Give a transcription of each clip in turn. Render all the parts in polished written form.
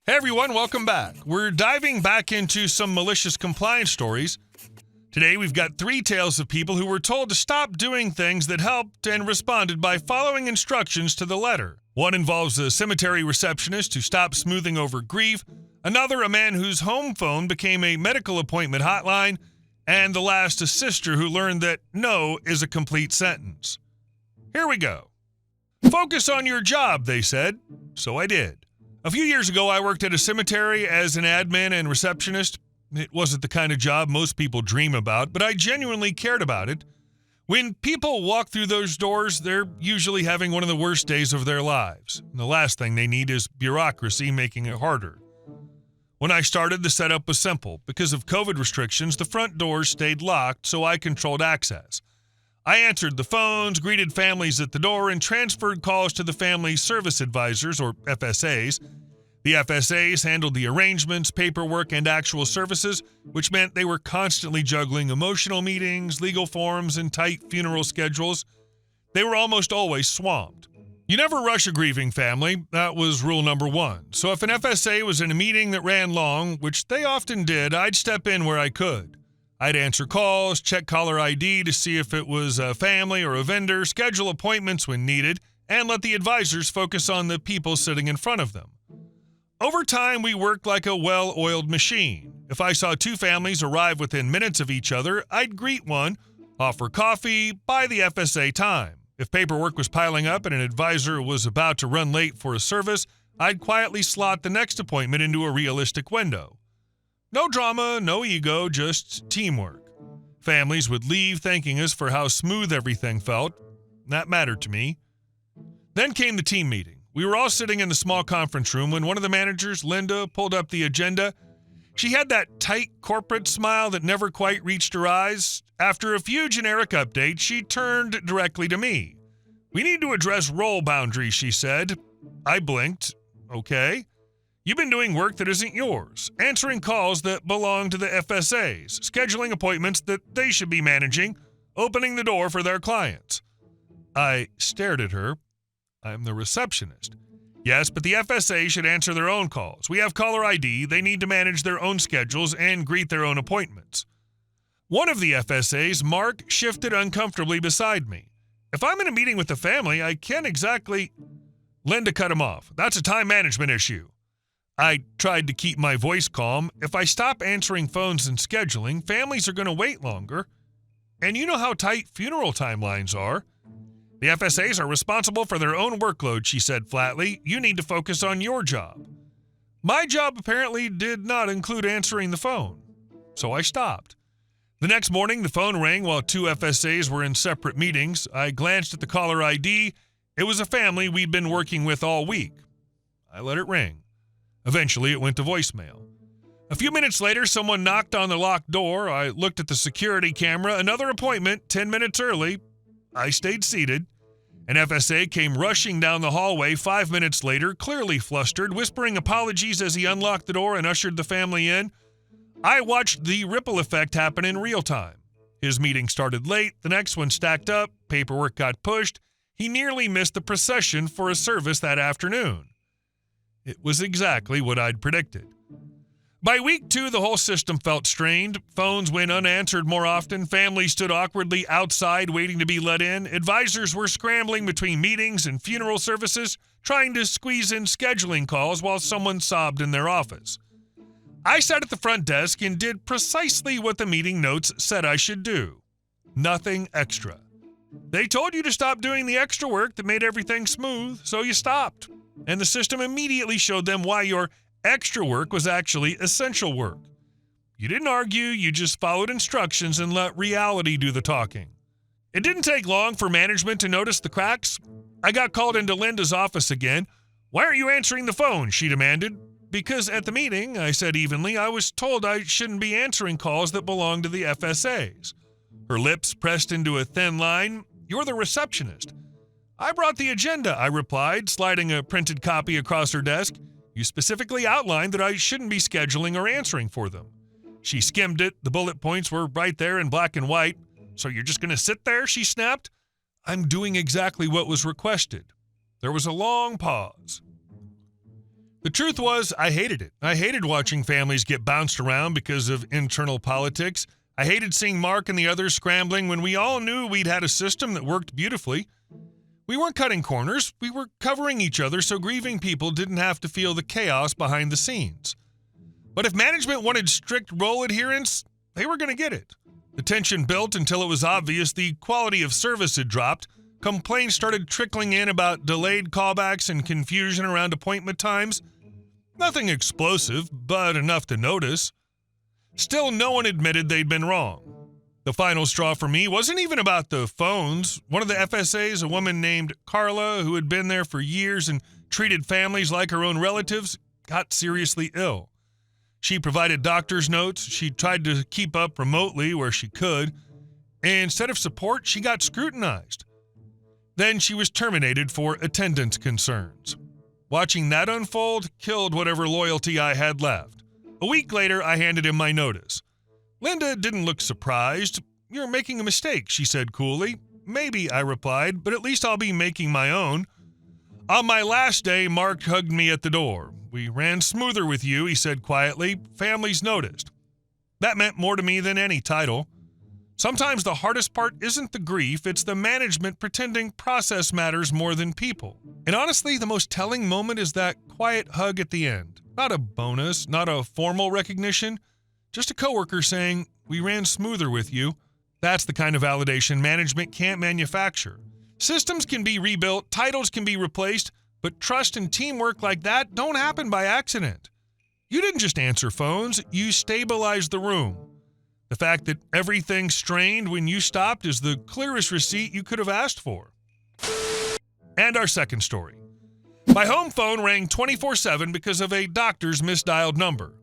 Hey everyone, welcome back. We're diving back into some malicious compliance stories. Today we've got 3 tales of people who were told to stop doing things that helped and responded by following instructions to the letter. One involves a cemetery receptionist who stopped smoothing over grief, another a man whose home phone became a medical appointment hotline, and the last a sister who learned that no is a complete sentence. Here we go. Focus on your job, they said. So I did. A few years ago, I worked at a cemetery as an admin and receptionist. It wasn't the kind of job most people dream about, but I genuinely cared about it. When people walk through those doors, they're usually having one of the worst days of their lives. And the last thing they need is bureaucracy making it harder. When I started, the setup was simple. Because of COVID restrictions, the front doors stayed locked, so I controlled access. I answered the phones, greeted families at the door, and transferred calls to the Family Service Advisors, or FSAs. The FSAs handled the arrangements, paperwork, and actual services, which meant they were constantly juggling emotional meetings, legal forms, and tight funeral schedules. They were almost always swamped. You never rush a grieving family. That was rule number 1. So if an FSA was in a meeting that ran long, which they often did, I'd step in where I could. I'd answer calls, check caller ID to see if it was a family or a vendor, schedule appointments when needed, and let the advisors focus on the people sitting in front of them. Over time, we worked like a well-oiled machine. If I saw 2 families arrive within minutes of each other, I'd greet one, offer coffee, buy the FSA time. If paperwork was piling up and an advisor was about to run late for a service, I'd quietly slot the next appointment into a realistic window. No drama, no ego, just teamwork. Families would leave thanking us for how smooth everything felt. That mattered to me. Then came the team meeting. We were all sitting in the small conference room when one of the managers, Linda, pulled up the agenda. She had that tight corporate smile that never quite reached her eyes. After a few generic updates, she turned directly to me. "We need to address role boundaries," she said. I blinked. Okay. "You've been doing work that isn't yours, answering calls that belong to the FSAs, scheduling appointments that they should be managing, opening the door for their clients." I stared at her. I'm the receptionist. "Yes, but the FSA should answer their own calls. We have caller ID, they need to manage their own schedules and greet their own appointments." One of the FSAs, Mark, shifted uncomfortably beside me. "If I'm in a meeting with the family, I can't exactly—" Linda cut him off. "That's a time management issue." I tried to keep my voice calm. If I stop answering phones and scheduling, families are going to wait longer. And you know how tight funeral timelines are. "The FSAs are responsible for their own workload," she said flatly. "You need to focus on your job." My job apparently did not include answering the phone. So I stopped. The next morning, the phone rang while 2 FSAs were in separate meetings. I glanced at the caller ID. It was a family we'd been working with all week. I let it ring. Eventually, it went to voicemail. A few minutes later, someone knocked on the locked door. I looked at the security camera. Another appointment, 10 minutes early. I stayed seated. An FSA came rushing down the hallway 5 minutes later, clearly flustered, whispering apologies as he unlocked the door and ushered the family in. I watched the ripple effect happen in real time. His meeting started late, the next one stacked up, paperwork got pushed. He nearly missed the procession for a service that afternoon. It was exactly what I'd predicted. By week 2, the whole system felt strained. Phones went unanswered more often. Families stood awkwardly outside waiting to be let in. Advisors were scrambling between meetings and funeral services, trying to squeeze in scheduling calls while someone sobbed in their office. I sat at the front desk and did precisely what the meeting notes said I should do. Nothing extra. They told you to stop doing the extra work that made everything smooth, so you stopped. And the system immediately showed them why your extra work was actually essential work. You didn't argue, you just followed instructions and let reality do the talking. It didn't take long for management to notice the cracks. I got called into Linda's office again. "Why aren't you answering the phone?" she demanded. "Because at the meeting," I said evenly, "I was told I shouldn't be answering calls that belong to the FSAs." Her lips pressed into a thin line. "You're the receptionist." "I brought the agenda," I replied, sliding a printed copy across her desk. "You specifically outlined that I shouldn't be scheduling or answering for them." She skimmed it. The bullet points were right there in black and white. "So you're just going to sit there?" she snapped. "I'm doing exactly what was requested." There was a long pause. The truth was, I hated it. I hated watching families get bounced around because of internal politics. I hated seeing Mark and the others scrambling when we all knew we'd had a system that worked beautifully. We weren't cutting corners. We were covering each other so grieving people didn't have to feel the chaos behind the scenes. But if management wanted strict role adherence, they were going to get it. The tension built until it was obvious the quality of service had dropped. Complaints started trickling in about delayed callbacks and confusion around appointment times. Nothing explosive, but enough to notice. Still, no one admitted they'd been wrong. The final straw for me wasn't even about the phones. One of the FSAs, a woman named Carla, who had been there for years and treated families like her own relatives, got seriously ill. She provided doctor's notes. She tried to keep up remotely where she could. And instead of support, she got scrutinized. Then she was terminated for attendance concerns. Watching that unfold killed whatever loyalty I had left. A week later, I handed him my notice. Linda didn't look surprised. "You're making a mistake," she said coolly. "Maybe," I replied, "but at least I'll be making my own." On my last day, Mark hugged me at the door. "We ran smoother with you," he said quietly. "Families noticed." That meant more to me than any title. Sometimes the hardest part isn't the grief, it's the management pretending process matters more than people. And honestly, the most telling moment is that quiet hug at the end. Not a bonus, not a formal recognition, just a coworker saying, "We ran smoother with you." That's the kind of validation management can't manufacture. Systems can be rebuilt, titles can be replaced, but trust and teamwork like that don't happen by accident. You didn't just answer phones, you stabilized the room. The fact that everything strained when you stopped is the clearest receipt you could have asked for. And our second story. My home phone rang 24/7 because of a doctor's misdialed number.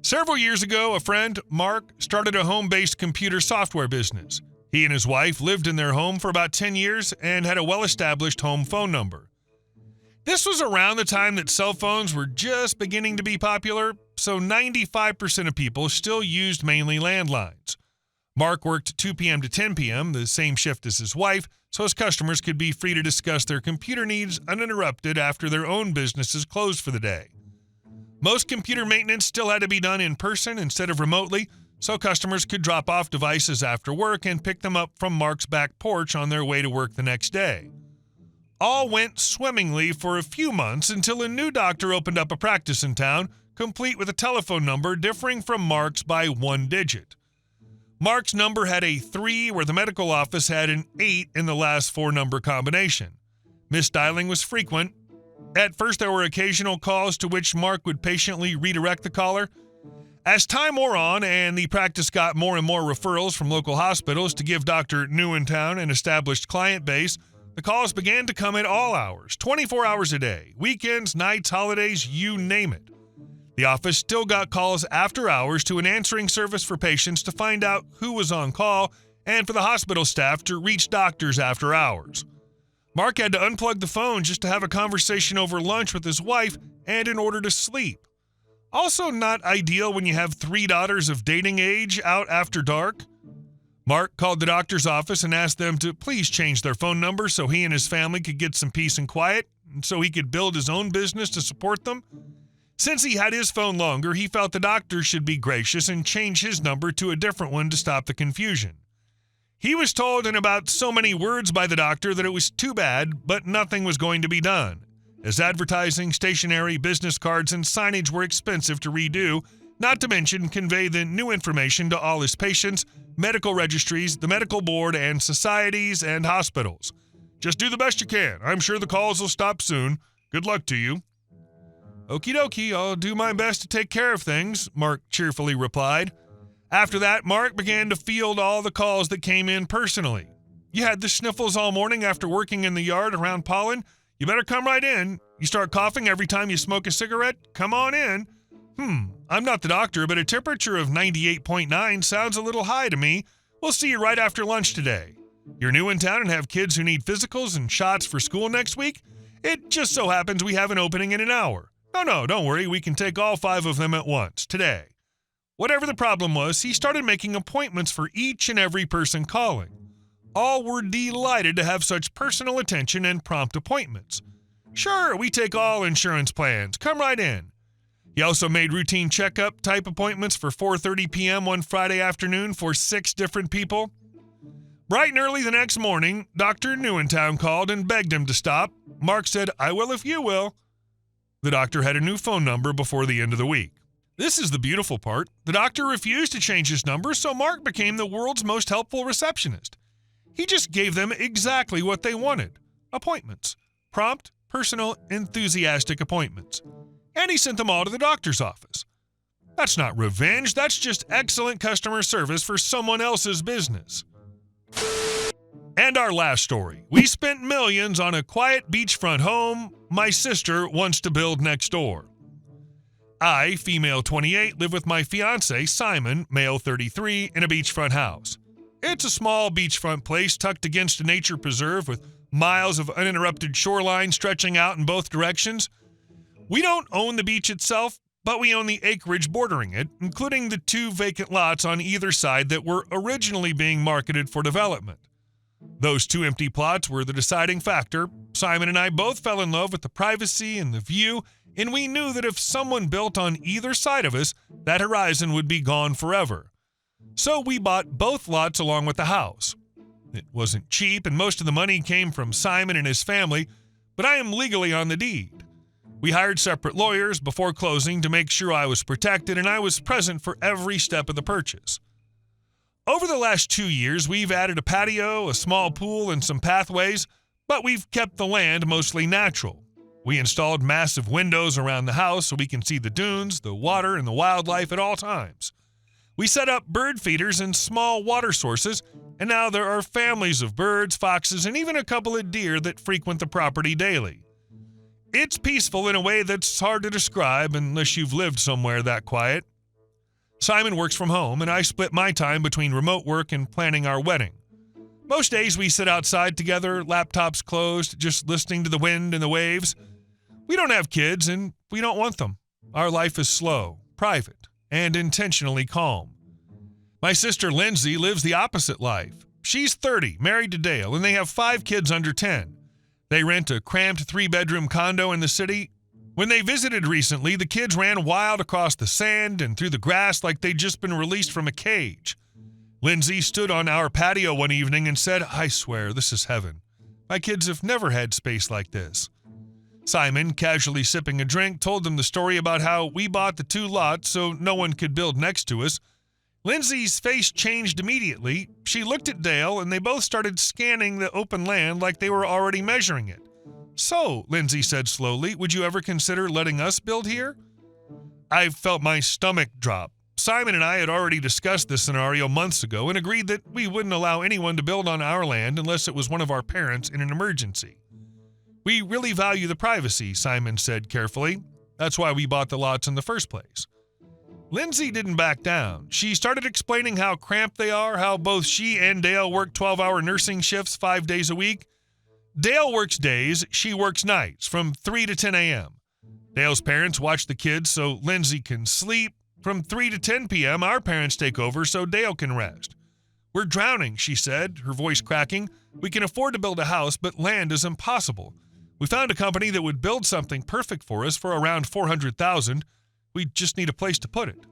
Several years ago, a friend, Mark, started a home-based computer software business. He and his wife lived in their home for about 10 years and had a well-established home phone number. This was around the time that cell phones were just beginning to be popular, so 95% of people still used mainly landlines. Mark worked 2 p.m. to 10 p.m., the same shift as his wife, so his customers could be free to discuss their computer needs uninterrupted after their own businesses closed for the day. Most computer maintenance still had to be done in person instead of remotely, so customers could drop off devices after work and pick them up from Mark's back porch on their way to work the next day. All went swimmingly for a few months until a new doctor opened up a practice in town, complete with a telephone number differing from Mark's by 1 digit. Mark's number had a 3 where the medical office had an 8 in the last 4-number combination. Misdialing was frequent. At first, there were occasional calls to which Mark would patiently redirect the caller. As time wore on and the practice got more and more referrals from local hospitals to give Dr. New in Town an established client base, the calls began to come at all hours, 24 hours a day, weekends, nights, holidays, you name it. The office still got calls after hours to an answering service for patients to find out who was on call and for the hospital staff to reach doctors after hours. Mark had to unplug the phone just to have a conversation over lunch with his wife and in order to sleep. Also not ideal when you have 3 daughters of dating age out after dark. Mark called the doctor's office and asked them to please change their phone number so he and his family could get some peace and quiet, and so he could build his own business to support them. Since he had his phone longer, he felt the doctor should be gracious and change his number to a different one to stop the confusion. He was told in about so many words by the doctor that it was too bad, but nothing was going to be done, as advertising, stationery, business cards, and signage were expensive to redo, not to mention convey the new information to all his patients, medical registries, the medical board, and societies and hospitals. Just do the best you can. I'm sure the calls will stop soon. Good luck to you. Okie dokie, I'll do my best to take care of things, Mark cheerfully replied. After that, Mark began to field all the calls that came in personally. You had the sniffles all morning after working in the yard around pollen? You better come right in. You start coughing every time you smoke a cigarette? Come on in. I'm not the doctor, but a temperature of 98.9 sounds a little high to me. We'll see you right after lunch today. You're new in town and have kids who need physicals and shots for school next week? It just so happens we have an opening in an hour. No, don't worry. We can take all 5 of them at once, today. Whatever the problem was, he started making appointments for each and every person calling. All were delighted to have such personal attention and prompt appointments. Sure, we take all insurance plans. Come right in. He also made routine checkup type appointments for 4:30 p.m. one Friday afternoon for 6 different people. Bright and early the next morning, Dr. Newentown called and begged him to stop. Mark said, "I will if you will." The doctor had a new phone number before the end of the week. This is the beautiful part. The doctor refused to change his number, so Mark became the world's most helpful receptionist. He just gave them exactly what they wanted. Appointments. Prompt, personal, enthusiastic appointments. And he sent them all to the doctor's office. That's not revenge, that's just excellent customer service for someone else's business. And our last story. We spent millions on a quiet beachfront home my sister wants to build next door. I, female 28, live with my fiancé, Simon, male 33, in a beachfront house. It's a small beachfront place tucked against a nature preserve with miles of uninterrupted shoreline stretching out in both directions. We don't own the beach itself, but we own the acreage bordering it, including the 2 vacant lots on either side that were originally being marketed for development. Those 2 empty plots were the deciding factor. Simon and I both fell in love with the privacy and the view, and we knew that if someone built on either side of us, that horizon would be gone forever. So we bought both lots along with the house. It wasn't cheap, and most of the money came from Simon and his family, but I am legally on the deed. We hired separate lawyers before closing to make sure I was protected, and I was present for every step of the purchase. Over the last 2 years, we've added a patio, a small pool, and some pathways, but we've kept the land mostly natural. We installed massive windows around the house so we can see the dunes, the water, and the wildlife at all times. We set up bird feeders and small water sources, and now there are families of birds, foxes, and even a couple of deer that frequent the property daily. It's peaceful in a way that's hard to describe unless you've lived somewhere that quiet. Simon works from home, and I split my time between remote work and planning our wedding. Most days we sit outside together, laptops closed, just listening to the wind and the waves. We don't have kids, and we don't want them. Our life is slow, private, and intentionally calm. My sister Lindsay lives the opposite life. She's 30, married to Dale, and they have 5 kids under 10. They rent a cramped 3-bedroom condo in the city. When they visited recently, the kids ran wild across the sand and through the grass like they'd just been released from a cage. Lindsay stood on our patio one evening and said, "I swear, this is heaven. My kids have never had space like this." Simon, casually sipping a drink, told them the story about how we bought the 2 lots so no one could build next to us. Lindsay's face changed immediately. She looked at Dale, and they both started scanning the open land like they were already measuring it. "So," Lindsay said slowly, "would you ever consider letting us build here?" I felt my stomach drop. Simon and I had already discussed this scenario months ago and agreed that we wouldn't allow anyone to build on our land unless it was one of our parents in an emergency. "We really value the privacy," Simon said carefully. "That's why we bought the lots in the first place." Lindsay didn't back down. She started explaining how cramped they are, how both she and Dale work 12-hour nursing shifts 5 days a week. Dale works days, she works nights, from 3 to 10 a.m. Dale's parents watch the kids so Lindsay can sleep. From 3 to 10 p.m., our parents take over so Dale can rest. "We're drowning," she said, her voice cracking. "We can afford to build a house, but land is impossible. We found a company that would build something perfect for us for around $400,000. We just need a place to put it."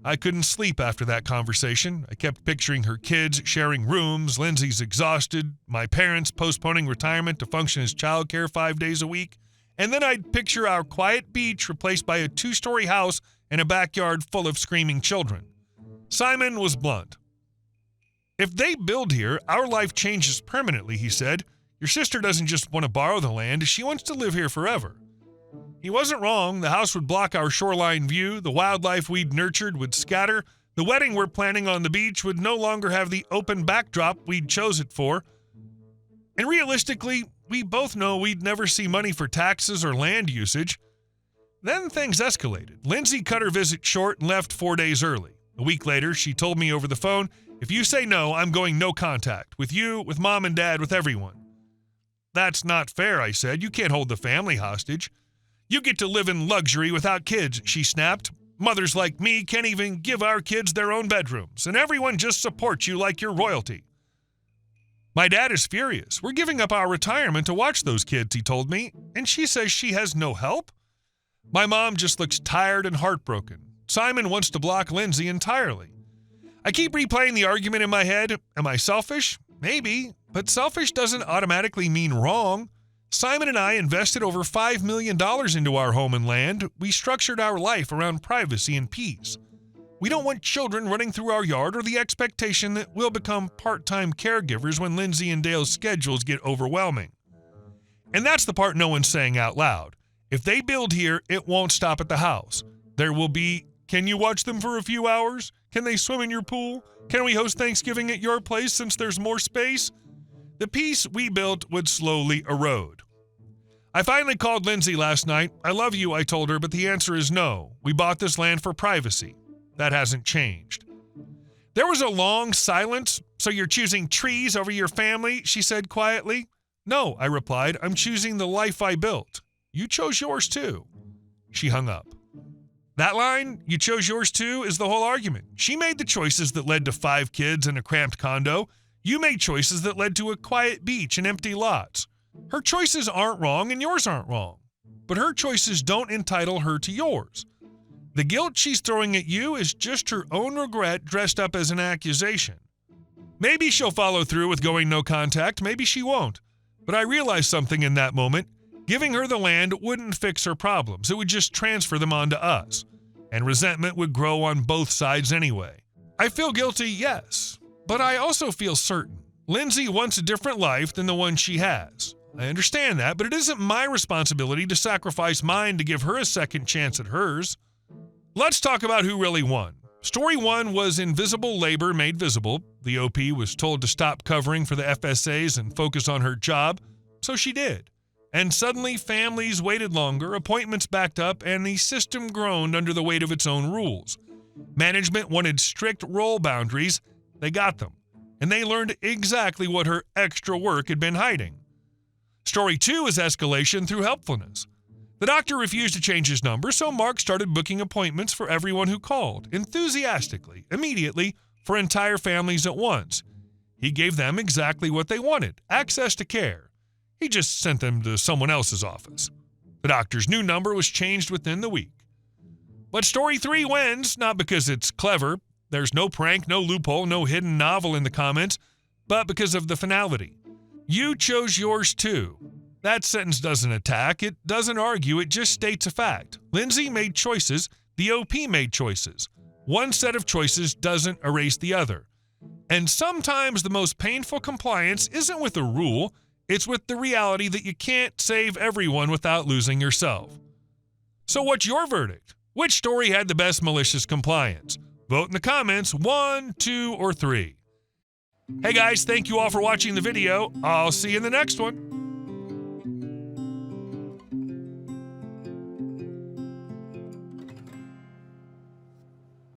I couldn't sleep after that conversation. I kept picturing her kids sharing rooms, Lindsay's exhausted, my parents postponing retirement to function as childcare 5 days a week, and then I'd picture our quiet beach replaced by a 2-story house and a backyard full of screaming children. Simon was blunt. "If they build here, our life changes permanently," he said. "Your sister doesn't just want to borrow the land, she wants to live here forever." He wasn't wrong. The house would block our shoreline view. The wildlife we'd nurtured would scatter. The wedding we're planning on the beach would no longer have the open backdrop we'd chose it for. And realistically, we both know we'd never see money for taxes or land usage. Then things escalated. Lindsay cut her visit short and left 4 days early. A week later, she told me over the phone, "If you say no, I'm going no contact. With you, with Mom and Dad, with everyone." "That's not fair," I said. "You can't hold the family hostage." "You get to live in luxury without kids," she snapped. "Mothers like me can't even give our kids their own bedrooms, and everyone just supports you like you're royalty." My dad is furious. We're giving up our retirement to watch those kids, he told me, and she says she has no help. My mom just looks tired and heartbroken. Simon wants to block Lindsay entirely. I keep replaying the argument in my head. Am I selfish? Maybe, but selfish doesn't automatically mean wrong. Simon and I invested over $5 million into our home and land. We structured our life around privacy and peace. We don't want children running through our yard or the expectation that we'll become part-time caregivers when Lindsay and Dale's schedules get overwhelming. And that's the part no one's saying out loud. If they build here, it won't stop at the house. There will be, can you watch them for a few hours? Can they swim in your pool? Can we host Thanksgiving at your place since there's more space? The peace we built would slowly erode. I finally called Lindsay last night. I love you, I told her, but the answer is no. We bought this land for privacy. That hasn't changed. There was a long silence. So you're choosing trees over your family, she said quietly. No, I replied. I'm choosing the life I built. You chose yours too. She hung up. That line, you chose yours too, is the whole argument. She made the choices that led to 5 kids and a cramped condo. You made choices that led to a quiet beach and empty lots. Her choices aren't wrong and yours aren't wrong. But her choices don't entitle her to yours. The guilt she's throwing at you is just her own regret dressed up as an accusation. Maybe she'll follow through with going no contact, maybe she won't. But I realized something in that moment. Giving her the land wouldn't fix her problems. It would just transfer them onto us. And resentment would grow on both sides anyway. I feel guilty, yes. But I also feel certain. Lindsay wants a different life than the one she has. I understand that, but it isn't my responsibility to sacrifice mine to give her a second chance at hers. Let's talk about who really won. Story 1 was invisible labor made visible. The OP was told to stop covering for the FSAs and focus on her job, so she did. And suddenly families waited longer, appointments backed up, and the system groaned under the weight of its own rules. Management wanted strict role boundaries. They got them. And they learned exactly what her extra work had been hiding. Story 2 is escalation through helpfulness. The doctor refused to change his number, so Mark started booking appointments for everyone who called, enthusiastically, immediately, for entire families at once. He gave them exactly what they wanted, access to care. He just sent them to someone else's office. The doctor's new number was changed within the week. But Story 3 wins, not because it's clever. There's no prank, no loophole, no hidden novel in the comments, but because of the finality. You chose yours too. That sentence doesn't attack, it doesn't argue, it just states a fact. Lindsay made choices, the OP made choices. One set of choices doesn't erase the other. And sometimes the most painful compliance isn't with a rule, it's with the reality that you can't save everyone without losing yourself. So what's your verdict? Which story had the best malicious compliance? Vote in the comments, 1, 2, or 3. Hey guys, thank you all for watching the video. I'll see you in the next one.